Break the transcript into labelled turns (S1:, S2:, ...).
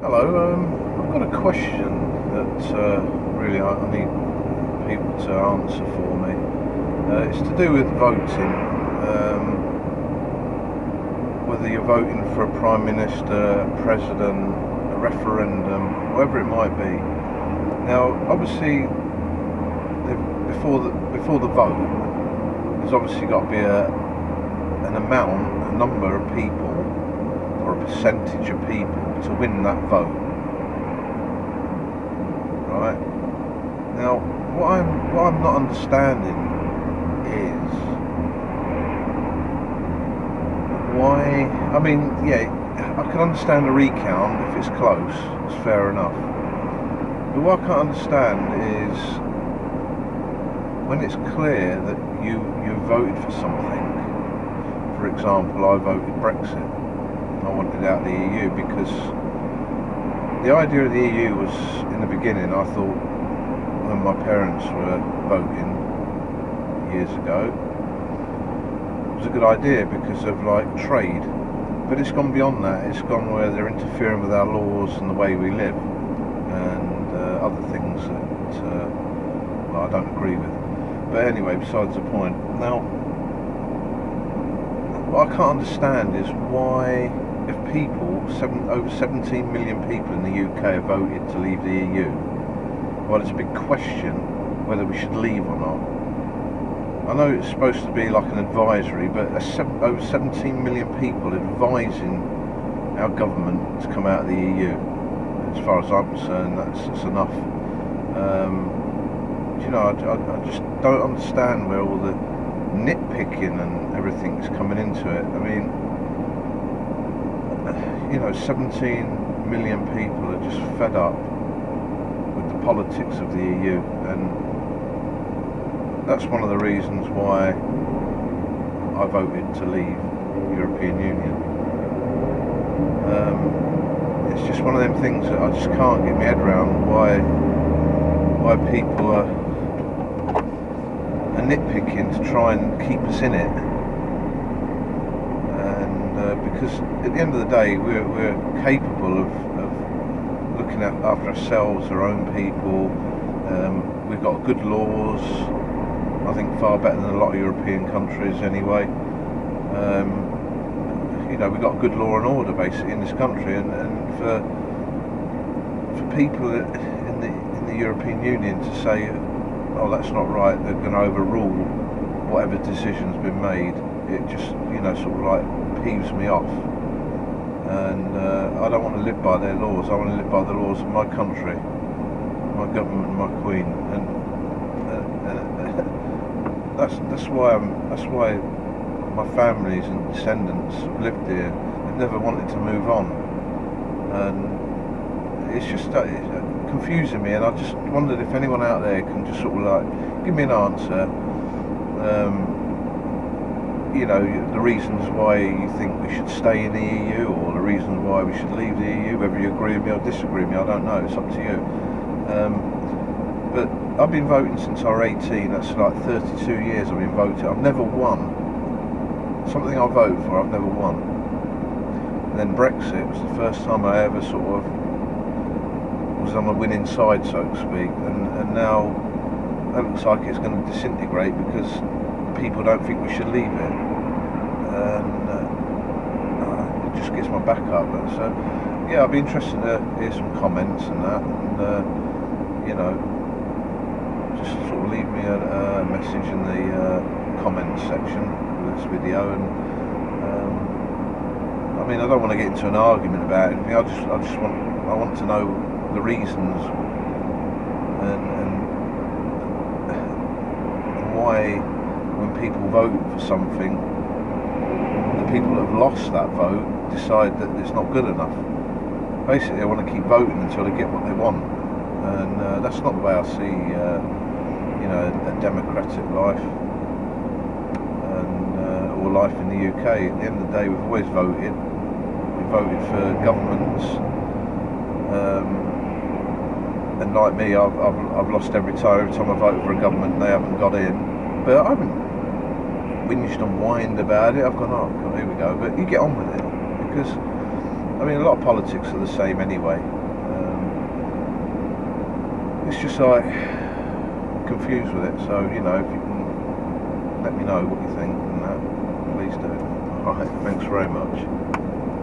S1: Hello, I've got a question that really I need people to answer for me. It's to do with voting, whether you're voting for a Prime Minister, a President, a referendum, whatever it might be. Now, obviously, before the vote, there's obviously got to be a number of people, or a percentage of people to win that vote, right? Now, what I'm not understanding is why. I mean, yeah, I can understand a recount if it's close. It's fair enough. But what I can't understand is when it's clear that you voted for something. For example, I voted Brexit. I wanted out of the EU because the idea of the EU was, in the beginning, I thought, when my parents were voting years ago, it was a good idea because of like trade. But it's gone beyond that. It's gone where they're interfering with our laws and the way we live, and other things that I don't agree with. But anyway, besides the point. Now, what I can't understand is why, if over 17 million people in the UK have voted to leave the EU, well, it's a big question whether we should leave or not. I know it's supposed to be like an advisory, but over 17 million people advising our government to come out of the EU. As far as I'm concerned, that's enough. I just don't understand where all the nitpicking and everything is coming into it. I mean, 17 million people are just fed up with the politics of the EU, and that's one of the reasons why I voted to leave the European Union. It's just one of them things that I just can't get my head around, why people are nitpicking to try and keep us in it. Because at the end of the day, we're capable of looking after ourselves, our own people. We've got good laws, I think far better than a lot of European countries anyway. We've got good law and order basically in this country, and for people in the European Union to say, oh, that's not right, they're going to overrule whatever decision's been made, it just sort of like peeves me off. And I don't want to live by their laws. I want to live by the laws of my country, my government, and my Queen. And that's why my families and descendants have lived here. They've never wanted to move on, and it's just it's confusing me. And I just wondered if anyone out there can just sort of like give me an answer. The reasons why you think we should stay in the EU, or the reasons why we should leave the EU, whether you agree with me or disagree with me, I don't know, it's up to you. But I've been voting since I was 18, that's like 32 years I've been voting. I've never won. Something I vote for, I've never won. And then Brexit was the first time I ever sort of was on the winning side, so to speak, and now it looks like it's going to disintegrate because people don't think we should leave it, and it just gets my back up. So yeah, I'd be interested to hear some comments and that, and just sort of leave me a message in the comments section of this video. And I mean, I don't want to get into an argument about anything. I want to know the reasons and why, when people vote for something, the people that have lost that vote decide that it's not good enough. Basically, they want to keep voting until they get what they want, and that's not the way I see, a democratic life and or life in the UK. At the end of the day, we've always voted. We voted for governments, and like me, I've lost every time. Every time I vote for a government, they haven't got in. But I haven't whinged and whined about it. I've gone, oh God, here we go. But you get on with it, because I mean, a lot of politics are the same anyway. It's just like confused with it. So you know, if you can let me know what you think, and that, please do. Alright, thanks very much.